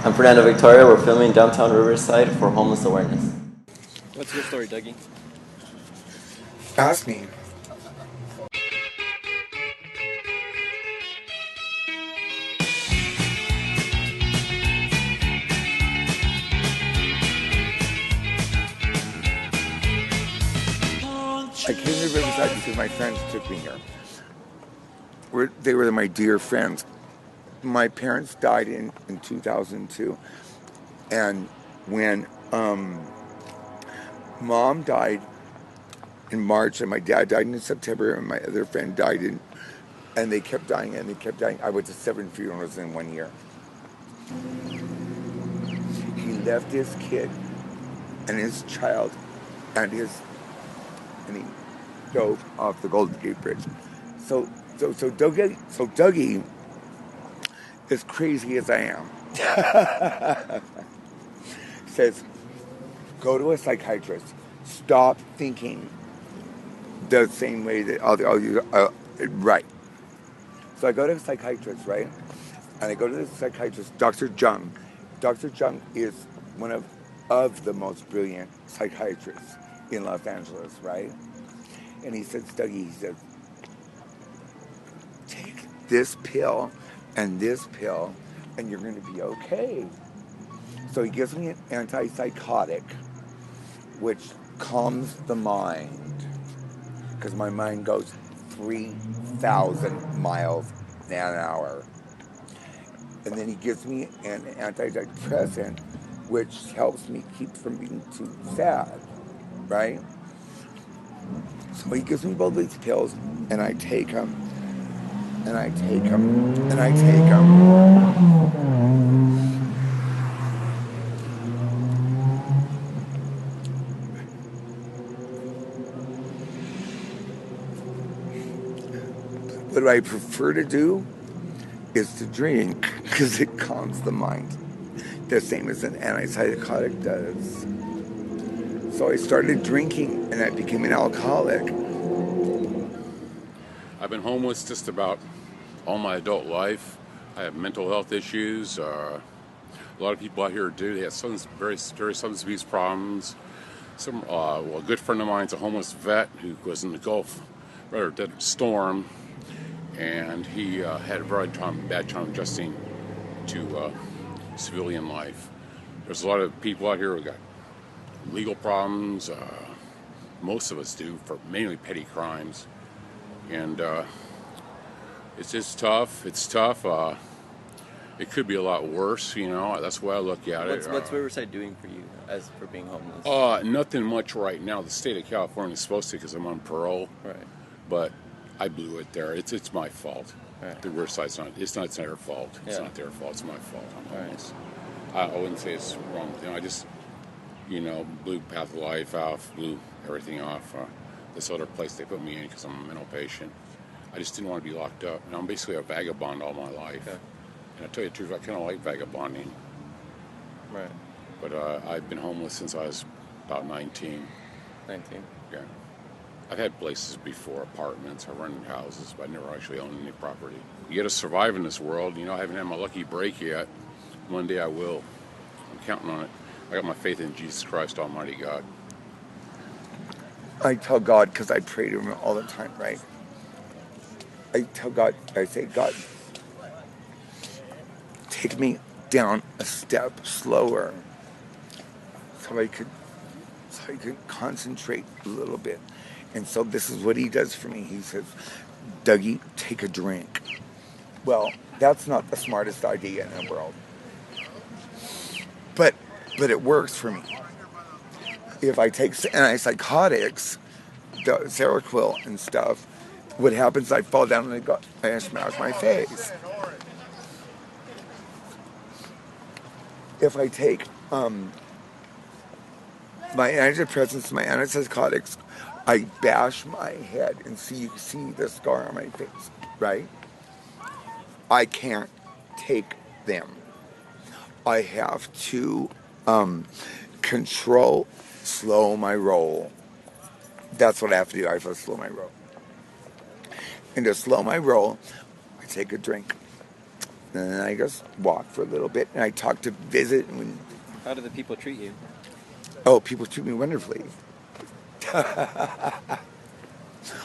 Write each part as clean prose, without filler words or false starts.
I'm Fernando Victoria. We're filming downtown Riverside for homeless awareness. What's your story, Dougie? Ask me. I came to Riverside because my friends took me here. They were my dear friends. My parents died in 2002. And when mom died in March and my dad died in September and my other friend died and they kept dying and they kept dying. I went to 7 funerals in 1 year. He left his kid and his child and he dove off the Golden Gate Bridge. So Dougie, as crazy as I am, says, go to a psychiatrist. Stop thinking the same way that all you right. So I go to a psychiatrist, right? And I go to the psychiatrist, Dr. Jung. Dr. Jung is one of the most brilliant psychiatrists in Los Angeles, right? And he says, Dougie, he says, take this pill and this pill, and you're going to be okay. So he gives me an antipsychotic, which calms the mind, because my mind goes 3,000 miles an hour. And then he gives me an antidepressant, which helps me keep from being too sad, right? So he gives me both these pills, and I take them, and I take them, and I take them. What I prefer to do is to drink because it calms the mind, the same as an antipsychotic does. So I started drinking and I became an alcoholic. I've been homeless just about all my adult life. I have mental health issues. A lot of people out here do. They have some very substance abuse problems. A good friend of mine's a homeless vet who was in the Gulf, rather dead storm, and he had a very bad time adjusting to civilian life. There's a lot of people out here who got legal problems. Most of us do, for mainly petty crimes. And it's just tough. It's tough. It could be a lot worse, you know. That's the way I look at it. What's Riverside doing for you as for being homeless? Nothing much right now. The state of California is supposed to, because I'm on parole. Right. But I blew it there. It's my fault. Right. The Riverside's not. It's not their fault. It's not their fault. It's my fault. I'm homeless. I wouldn't say it's wrong with them. I just, blew path of life off, blew everything off. This other place they put me in because I'm a mental patient. I just didn't want to be locked up. And I'm basically a vagabond all my life. Okay. And I tell you the truth, I kind of like vagabonding. Right. But I've been homeless since I was about 19. 19? Yeah. I've had places before, apartments. I rented houses, but I never actually owned any property. You got to survive in this world. I haven't had my lucky break yet. One day I will. I'm counting on it. I got my faith in Jesus Christ, Almighty God. I tell God, because I pray to him all the time, right? I tell God, I say, God, take me down a step slower so I could concentrate a little bit. And so this is what he does for me. He says, Dougie, take a drink. Well, that's not the smartest idea in the world. But it works for me. If I take antipsychotics, the Seroquel and stuff, what happens is I fall down and I smash my face. If I take my antidepressants, my antipsychotics, I bash my head and you see the scar on my face, right? I can't take them. I have to slow my roll. That's what I have to do. I have to slow my roll. And to slow my roll, I take a drink. And then I just walk for a little bit, and I talk to visit. And How do the people treat you? oh, people treat me wonderfully.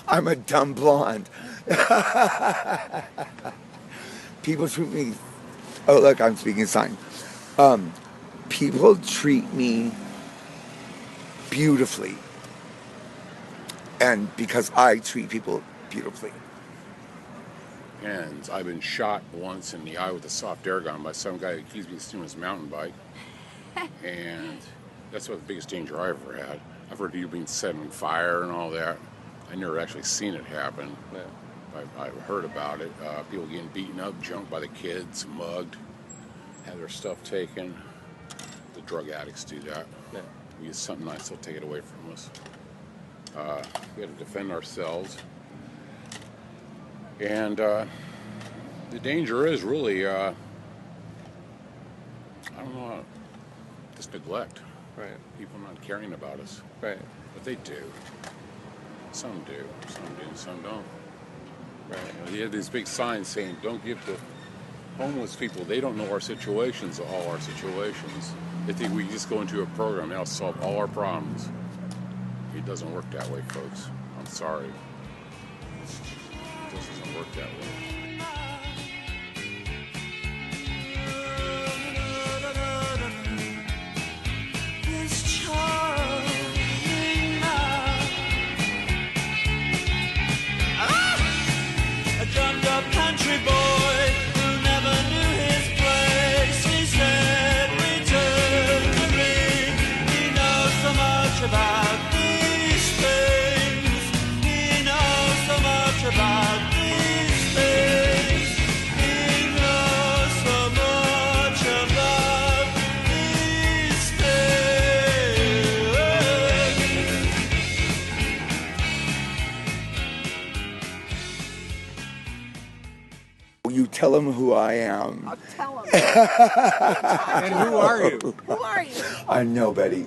I'm a dumb blonde. People treat me. Oh, look, I'm speaking sign. People treat me beautifully, and because I treat people beautifully. And I've been shot once in the eye with a soft air gun by some guy who accused me of stealing his mountain bike. And that's what the biggest danger I ever had. I've heard people being set on fire and all that. I never actually seen it happen. Yeah. I've heard about it. People getting beaten up, jumped by the kids, mugged, had their stuff taken. The drug addicts do that. Yeah. We get something nice, they'll take it away from us. We got to defend ourselves. And the danger is really, I don't know, just neglect. Right. People not caring about us. Right. But they do. Some do. Some do. Some don't. Right. You know, they have these big signs saying, don't give to homeless people. They don't know our situations, all our situations. They think we just go into a program and that'll solve all our problems. It doesn't work that way, folks. I'm sorry. It just doesn't work that way. Country boy who never knew his place. He said, return to me. He knows so much about these things. He knows so much about these things. He knows so much about these things. You tell them who I am. I'll tell him. And who are you? Who are you? I'm nobody.